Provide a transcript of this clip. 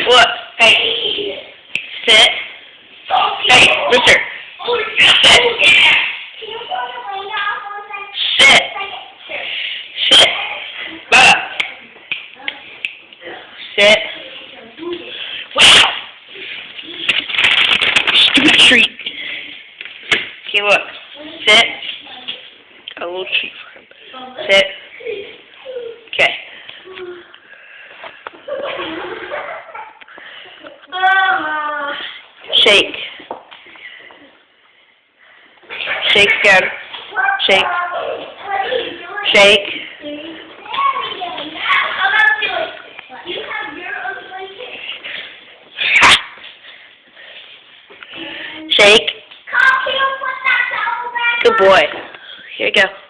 What? Hey. Sit. Hey, mister. Sit. Sit. Sit. Baba. Sit. Wow. Stupid treat. Okay, look. Sit. A little treat for him. Sit. Okay. Shake. Shake again. Shake. Shake. Shake. Good boy. Here you go.